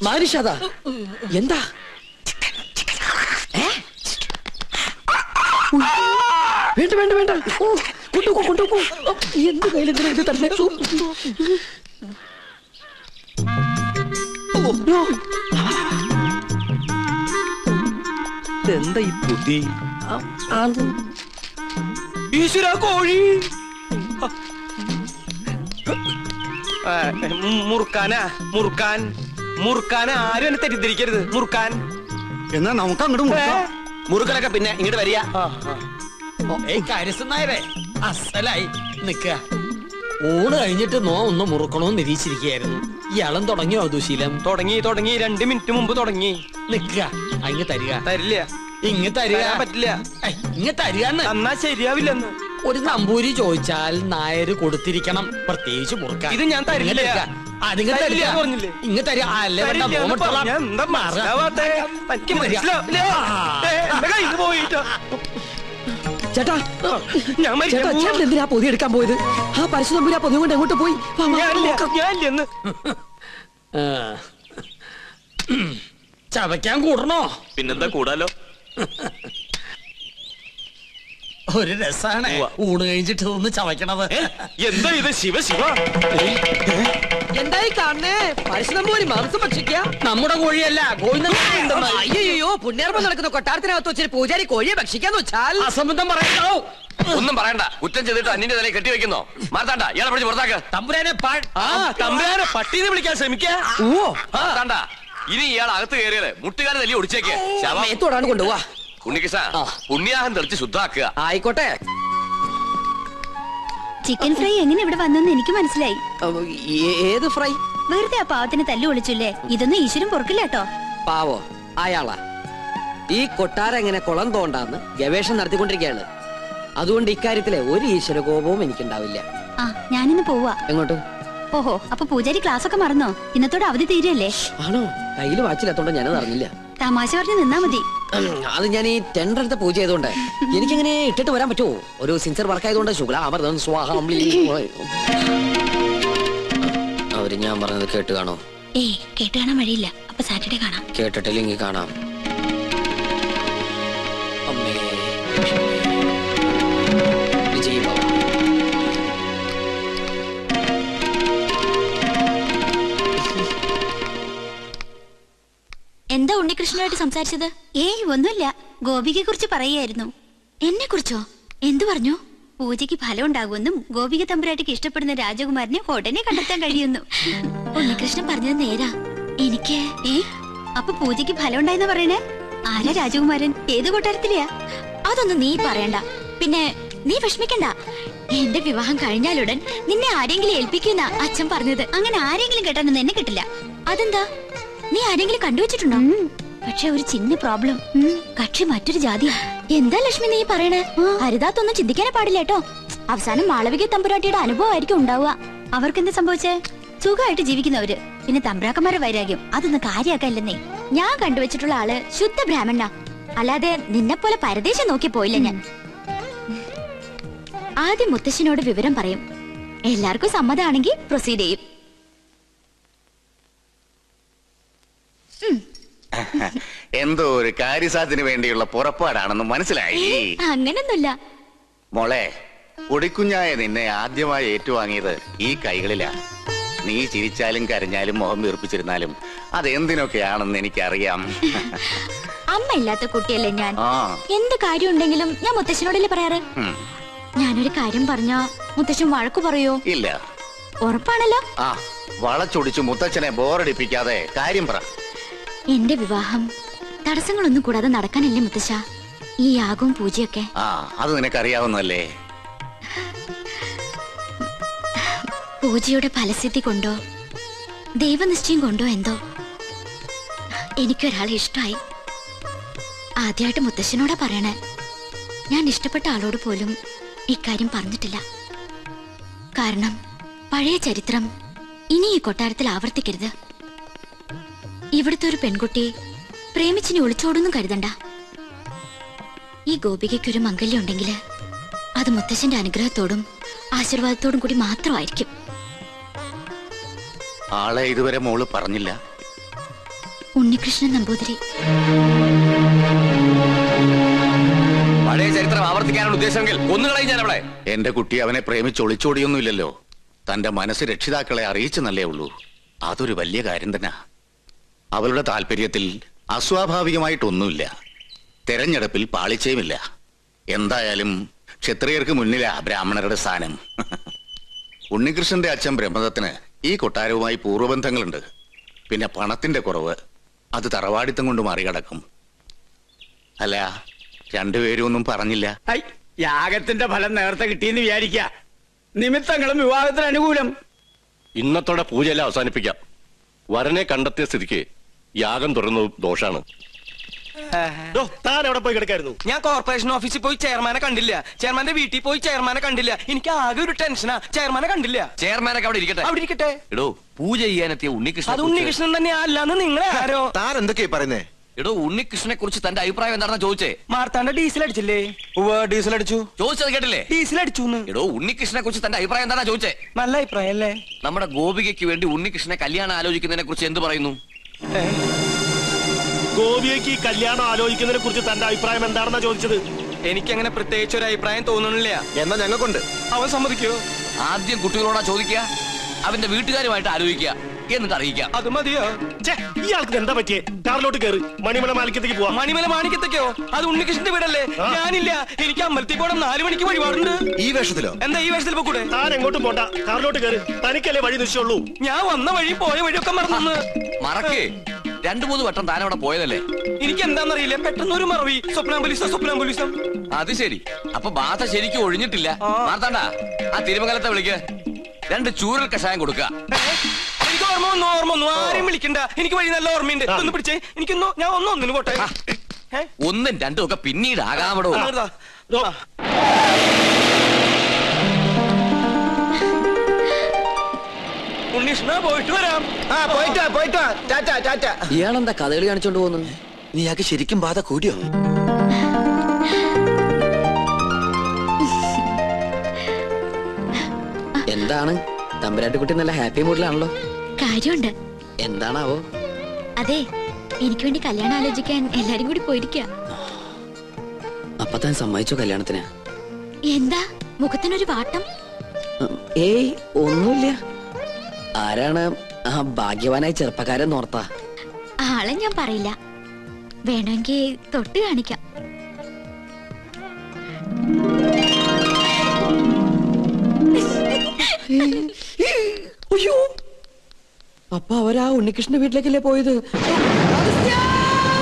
മാനുഷാദ എന്താ? വേണ്ട വേണ്ട വേണ്ട, കൊണ്ടുപോ കൊണ്ടുപോ. എന്ത് കയ്യിലെന്തിനാ ഇത് തന്നെ? എന്താ ഈ ബുദ്ധി? ഈശ്വര കോഴി മുറുക്കാനാ മുറുക്കാൻ മുറുക്കാൻ ആരും എന്നെ തെറ്റിദ്ധരിക്കരുത്. മുറുക്കാൻ എന്നാ നമുക്ക് അങ്ങോട്ട് മുറുക്കലൊക്കെ പിന്നെ ഇങ്ങോട്ട് വരിക. കാര്യസ്ഥനായരെ അസലായി നിക്ക. ഊണ് കഴിഞ്ഞിട്ട് ഒന്ന് മുറുക്കണോന്ന് നിരീക്ഷിച്ചിരിക്കുകയായിരുന്നു. ഇയാളും തുടങ്ങിയോ ദുശീലം? തുടങ്ങി 2 മിനിറ്റ് മുമ്പ് തുടങ്ങി. നിക്ക, അങ്ങ് തരിക. തരില്ല, ഇങ്ങ് തരിക. പറ്റില്ല. ഇങ്ങ് തരിക. എന്നാ ശരിയാവില്ലെന്ന്. ഒരു നമ്പൂരി ചോദിച്ചാൽ നായര് കൊടുത്തിരിക്കണം, പ്രത്യേകിച്ച് മുറുക്കാൻ. ഇത് ഞാൻ തരില്ല. ഇങ്ങ് തരിക. അല്ലേ ചേട്ടാ, ചേട്ടൻ എന്തിനാ പൊതി എടുക്കാൻ പോയത്? ആ പരശു നമ്പൂരി ആ പൊതി കൊണ്ട് എങ്ങോട്ട് പോയി? ചവയ്ക്കാൻ കൂടണോ? പിന്നെന്താ കൂടാലോ. ഒരു രസാണ് ഊണ് കഴിഞ്ഞിട്ട് ഒന്ന് ചവയ്ക്കണത്. എന്താ ഇത്? ശിവ ശിവ, എന്തായി കാണണേ? പരശുനമ്പൂരി മാംസം ഭക്ഷിക്കുക? നമ്മുടെ കോഴിയല്ല, അയ്യോ പുണ്യാർമ്മം നടക്കുന്ന കൊട്ടാരത്തിനകത്ത് വെച്ചൊരു പൂജാരി കോഴിയെ ഭക്ഷിക്കാന്ന് വെച്ചാൽ അസംബന്ധം പറയണോ? ഒന്നും പറയണ്ട. കുറ്റം ചെയ്തിട്ട് അന്യന്റെ തലയിൽ കെട്ടിവെക്കുന്നോ? മാർത്താണ്ട, ഇയാളെ പിടിച്ച് പുറത്താക്ക്. തമ്പുരാനെ തമ്പുരാനെ പട്ടീനെ വിളിക്കാൻ ശ്രമിക്കാ. മാർത്താണ്ട, ഇനി ഇയാൾ അകത്ത് കയറിയത് മുട്ടുകാരെ തല്ലി ഒടിച്ചേക്ക്. മേത്തോടാണ് കൊണ്ടുപോവാ. ഉണ്ണികൃഷ്ണ, പുണ്യാഹം തെളിച്ച് ശുദ്ധാക്കുക. ആയിക്കോട്ടെ. ചിക്കൻ ഫ്രൈ എങ്ങനെ ഇവിടെ വന്നെന്ന് എനിക്ക് മനസ്സിലായി. ഏത് ഫ്രൈ? വെറുതെ ആ പാവത്തിന് തല്ലു വിളിച്ചില്ലേ? ഇതൊന്നും ഈശ്വരൻ പൊറുക്കില്ല കേട്ടോ. പാവോ അയാളാ. ഈ കൊട്ടാരം എങ്ങനെ കുളം തോണ്ടാന്ന് ഗവേഷണം നടത്തിക്കൊണ്ടിരിക്കുകയാണ്. അതുകൊണ്ട് ഇക്കാര്യത്തിലെ ഒരു ഈശ്വര കോപവും എനിക്കുണ്ടാവില്ല. ആ, ഞാനിന്ന് പോവാ. എങ്ങോട്ട്? ഓഹോ, അപ്പൊ പൂജാരി ക്ലാസ് ഒക്കെ മറന്നോ? ഇന്നത്തോടെ അവധി തീരല്ലേ? ആണോ? കയ്യില് വാച്ചില്ലാത്തോണ്ട് ഞാനത് അറിഞ്ഞില്ല. തമാശ പറഞ്ഞ് നിന്നാ മതി. അത് ഞാൻ ഈ ടെൻഡർ എടുത്ത പൂജ ചെയ്തോണ്ട് എനിക്കെങ്ങനെ ഇട്ടിട്ട് വരാൻ പറ്റുമോ? ഒരു സിൻസിയർ വർക്ക് ആയതുകൊണ്ട് ശുക്ലാമൃതം സ്വാഹം. അവര് ഞാൻ പറഞ്ഞത് കേട്ട് കാണോ? ഏയ്, കേട്ട് കാണാൻ വഴിയില്ല. അപ്പൊ സാറ്റർഡേ കാണാം. കേട്ടിട്ടില്ലെങ്കിൽ കാണാം. അമ്മേ വിജയ് ബാബു. എന്താ ഉണ്ണികൃഷ്ണനായിട്ട് സംസാരിച്ചത്? ഏയ് ഒന്നുമില്ല. ഗോപികയെ കുറിച്ച് പറയായിരുന്നു. എന്നെ കുറിച്ചോ? എന്തു പറഞ്ഞു? പൂജയ്ക്ക് ഫലം ഉണ്ടാകുമെന്നും ഗോപിക തമ്പുരാട്ടിക്ക് ഇഷ്ടപ്പെടുന്ന രാജകുമാരനെ ഉടനെ കണ്ടെത്താൻ കഴിയുന്നു. ഉണ്ണികൃഷ്ണൻ പറഞ്ഞത് നേരാ. എനിക്ക് അപ്പൊ പൂജയ്ക്ക് ഫലം ഉണ്ടായെന്ന് പറയണേ? ആരാ രാജകുമാരൻ? ഏത് കൊട്ടാരത്തിലെയാ? അതൊന്നും നീ പറയണ്ട. പിന്നെ നീ വിഷമിക്കണ്ട. എന്റെ വിവാഹം കഴിഞ്ഞാലുടൻ നിന്നെ ആരെങ്കിലും ഏൽപ്പിക്കുന്ന അച്ഛൻ പറഞ്ഞത്. അങ്ങനെ ആരെങ്കിലും കേട്ടാനൊന്നും എന്നെ കിട്ടില്ല. അതെന്താ? നീ ആരെങ്കിലും കണ്ടുവച്ചിട്ടുണ്ടോ? പക്ഷെ ഒരു ചിന്ന പ്രോബ്ലം. കക്ഷി മറ്റൊരു ജാതിയാ. എന്താ ലക്ഷ്മി നീ പറയണേ? ഹരിതാത്തൊന്നും ചിന്തിക്കാനേ പാടില്ല കേട്ടോ. അവസാനം മാളവിക തമ്പുരാട്ടിയുടെ അനുഭവമായിരിക്കും ഉണ്ടാവുക. അവർക്കെന്താ സംഭവിച്ചേ? സുഖമായിട്ട് ജീവിക്കുന്നവര്. പിന്നെ തമ്പ്രാക്കന്മാരുടെ വൈരാഗ്യം അതൊന്നും കാര്യാക്കല്ലെന്നേ. ഞാൻ കണ്ടുവച്ചിട്ടുള്ള ആള് ശുദ്ധ ബ്രാഹ്മണ. അല്ലാതെ നിന്നെ പോലെ പരദേശം നോക്കി പോയില്ല ഞാൻ. ആദ്യം മുത്തശ്ശനോട് വിവരം പറയും. എല്ലാവർക്കും സമ്മതമാണെങ്കിൽ പ്രൊസീഡ് ചെയ്യും. എന്തോ ഒരു കാര്യസാധ്യത്തിന് വേണ്ടിയുള്ള പുറപ്പാടാണെന്ന് മനസ്സിലായി. അങ്ങനൊന്നുമില്ല മോളെ. പൊടിക്കുഞ്ഞായ നിന്നെ ആദ്യമായി ഏറ്റുവാങ്ങിയത് ഈ കൈകളിലാ. നീ ചിരിച്ചാലും കരഞ്ഞാലും മുഖം വീർപ്പിച്ചിരുന്നാലും അതെന്തിനൊക്കെയാണെന്ന് എനിക്കറിയാം. അമ്മ ഇല്ലാത്ത കുട്ടിയല്ലേ ഞാൻ. എന്ത് കാര്യം ഉണ്ടെങ്കിലും ഞാൻ മുത്തശ്ശനോടല്ലേ പറയാറ്. ഞാനൊരു കാര്യം പറഞ്ഞാ മുത്തശ്ശൻ വഴക്കു പറയോ? ഇല്ല. ഉറപ്പാണല്ലോ. വളച്ചൊടിച്ചു മുത്തച്ഛനെ ബോറടിപ്പിക്കാതെ കാര്യം പറ. എന്റെ വിവാഹം തടസ്സങ്ങളൊന്നും കൂടാതെ നടക്കാനല്ലേ മുത്തശ്ശ ഈ യാഗവും പൂജയൊക്കെ? അത് നിനക്കറിയാവുന്നല്ലേ. പൂജയുടെ ഫലസിദ്ധി കൊണ്ടോ ദൈവനിശ്ചയം കൊണ്ടോ എന്തോ എനിക്കൊരാളെ ഇഷ്ടമായി. ആദ്യമായിട്ട് മുത്തശ്ശനോടാ പറയണേ. ഞാൻ ഇഷ്ടപ്പെട്ട ആളോട് പോലും ഇക്കാര്യം പറഞ്ഞിട്ടില്ല. കാരണം പഴയ ചരിത്രം ഇനി ഈ കൊട്ടാരത്തിൽ ആവർത്തിക്കരുത്. ഇവിടുത്തെ ഒരു പെൺകുട്ടി പ്രേമിച്ചിനി ഒളിച്ചോടൊന്നും കരുതണ്ട. ഈ ഗോപികയ്ക്കൊരു മംഗല്യം ഉണ്ടെങ്കിൽ അത് മുത്തശ്ശന്റെ അനുഗ്രഹത്തോടും ആശീർവാദത്തോടും കൂടി മാത്രമായിരിക്കും. ആളെ ഇതുവരെ മോള് പറഞ്ഞില്ല. ഉണ്ണികൃഷ്ണൻ നമ്പൂതിരി. പഴയ ചരിത്രം ആവർത്തിക്കാനുള്ള ഉദ്ദേശമെങ്കിൽ കൊന്നുകളയും ഞാൻ അവളെ. എന്റെ കുട്ടി അവനെ പ്രേമിച്ച് ഒളിച്ചോടിയൊന്നുമില്ലല്ലോ. തന്റെ മനസ്സ് രക്ഷിതാക്കളെ അറിയിച്ചെന്നല്ലേ ഉള്ളൂ. അതൊരു വലിയ കാര്യം തന്നെ. അവളുടെ താല്പര്യത്തിൽ അസ്വാഭാവികമായിട്ടൊന്നുമില്ല. തെരഞ്ഞെടുപ്പിൽ പാളിച്ചയുമില്ല. എന്തായാലും ക്ഷത്രിയർക്ക് മുന്നിലാ ബ്രാഹ്മണരുടെ സ്ഥാനം. ഉണ്ണികൃഷ്ണന്റെ അച്ഛൻ ബ്രഹ്മദത്തിന് ഈ കൊട്ടാരവുമായി പൂർവ്വബന്ധങ്ങളുണ്ട്. പിന്നെ പണത്തിന്റെ കുറവ് അത് തറവാടിത്തം കൊണ്ട് മറികടക്കും. അല്ല, രണ്ടുപേരും ഒന്നും പറഞ്ഞില്ല. യാഗത്തിന്റെ ഫലം നേരത്തെ കിട്ടിയെന്ന് വിചാരിക്ക. നിമിത്തങ്ങളും വിവാഹത്തിന് അനുകൂലം. ഇന്നത്തോടെ പൂജയെല്ലാം അവസാനിപ്പിക്കാം. വരനെ കണ്ടെത്തിയ സ്ഥിതിക്ക് യാഗം തുടരുന്നതും ദോഷാണ്. താൻ എവിടെ പോയി കിടക്കായിരുന്നു? ഞാൻ കോർപ്പറേഷൻ ഓഫീസിൽ പോയി ചെയർമാനെ കണ്ടില്ല, ചെയർമാന്റെ വീട്ടിൽ പോയി ചെയർമാനെ കണ്ടില്ല. എനിക്ക് ആകെ ഒരു ടെൻഷനാ, ചെയർമാനെ കണ്ടില്ല. ചെയർമാനൊക്കെ അവിടെ ഇരിക്കട്ടെ. അവിടെ ഇരിക്കട്ടെ. എടോ, പൂജ ചെയ്യാനെത്തിയ ഉണ്ണികൃഷ്ണൻ. അത് ഉണ്ണികൃഷ്ണൻ തന്നെ അല്ലാന്ന് നിങ്ങളെ ആരോ. താൻ എന്തൊക്കെയാ പറയുന്നേ? എടോ, ഉണ്ണികൃഷ്ണനെ കുറിച്ച് തന്റെ അഭിപ്രായം എന്താണെന്ന് ചോദിച്ചേ. മാർത്താണ്ട ഡീസൽ അടിച്ചില്ലേ? ഡീസൽ അടിച്ചു. ചോദിച്ചത് കേട്ടില്ലേ? ഡീസൽ അടിച്ചു. എടോ, ഉണ്ണികൃഷ്ണനെ കുറിച്ച് തന്റെ അഭിപ്രായം എന്താണെന്ന് ചോദിച്ചേ. നല്ല അഭിപ്രായം അല്ലേ? നമ്മുടെ ഗോപികയ്ക്ക് വേണ്ടി ഉണ്ണികൃഷ്ണനെ കല്യാണം ആലോചിക്കുന്നതിനെ കുറിച്ച് എന്ത് പറയുന്നു? ഗോപിയയ്ക്ക് കല്യാണം ആലോചിക്കുന്നതിനെ കുറിച്ച് തന്റെ അഭിപ്രായം എന്താണെന്നാ ചോദിച്ചത്. എനിക്കങ്ങനെ പ്രത്യേകിച്ച് ഒരു അഭിപ്രായം തോന്നണില്ല. എന്നാ ഞങ്ങൾക്കുണ്ട്. അവൻ സമ്മതിക്കോ? ആദ്യം കുട്ടികളോടാ ചോദിക്കുക, അവന്റെ വീട്ടുകാരുമായിട്ട് ആലോചിക്കുക, എന്നിട്ട് അറിയിക്കാം. അത് മതിയോ? ഇയാൾക്ക് എന്താ പറ്റിയേ? കാറിലോട്ട് കയറി മണിമല മാലിക്കത്തേക്ക് പോവാം. മണിമല മാണിക്കത്തേക്കോ? അത് ഉണ്ണികൃഷ്ണന്റെ വീടല്ലേ? ഞാനില്ല, എനിക്ക് അമ്പലത്തിൽ പോകണം. 4 മണിക്ക് വഴിപാടുണ്ട്. ഈ വേഷത്തിലോ? എന്താ ഈ വേഷത്തിൽ പോകൂടെ? താൻ എങ്ങോട്ടും പോണ്ട, കാറിലോട്ട് കയറി. തനിക്കല്ലേ വഴി നിശ്ചയുള്ളൂ. ഞാൻ വന്ന വഴി പോയ വഴിയൊക്കെ മറന്നു. മറക്കേ, 2-3 വട്ടം താൻ അവിടെ പോയതല്ലേ. എനിക്ക് എന്താണെന്നറിയില്ല, പെട്ടെന്ന് ഒരു മറവി. സ്വപ്നാംബുലിസം. അത് ശരി. അപ്പൊ ബാധ ശരിക്കും ഒഴിഞ്ഞിട്ടില്ല. മാർത്താണ്ട, ആ തിരുമംഗലത്തെ വിളിക്ക്. 2 ചൂരൽ കഷായം കൊടുക്കുക. എനിക്ക് ഓർമ്മ ഒന്നും ആരെയും വിളിക്കണ്ട. എനിക്ക് വഴി നല്ല ഓർമ്മയുണ്ട്. ഒന്ന് പിടിച്ചേ. എനിക്കൊന്നു ഞാൻ ഒന്നിന് പോട്ടെ. 1ഉം 2ഉം ഒക്കെ പിന്നീട് ആകാമടോ. ഉണ്ണീഷ്ണ, പോയിട്ട് വരാം. പോയിട്ട് വാ. ടാറ്റ. ഇയാളെന്താ കഥകളി കാണിച്ചോണ്ട് പോകുന്നു? നീയാക്ക് ശരിക്കും ബാധ കൂടിയോ? എന്താണ് തമ്പുരാട്ടിക്കുട്ടി നല്ല ഹാപ്പി മൂഡിലാണല്ലോ. കാര്യമുണ്ട്. എന്താണാവോ? അതെ, എനിക്ക് വേണ്ടി കല്യാണം ആലോചിക്കാൻ എല്ലാരും കൂടി പോയിരിക്കുക. അപ്പൊ താൻ സമ്മതിച്ചോ കല്യാണത്തിന്? എന്താ മുഖത്തിനൊരു വാട്ടം? ഏയ്, ഒന്നുമില്ല. ആരാണ് ആ ഭാഗ്യവാനായ ചെറുപ്പക്കാരൻ നോർത്താ? ആളെ ഞാൻ പറയില്ല, വേണമെങ്കിൽ തൊട്ട് കാണിക്കാം. അയ്യോ, അപ്പൊ അവരാ ഉണ്ണികൃഷ്ണന്റെ വീട്ടിലേക്കല്ലേ പോയത്?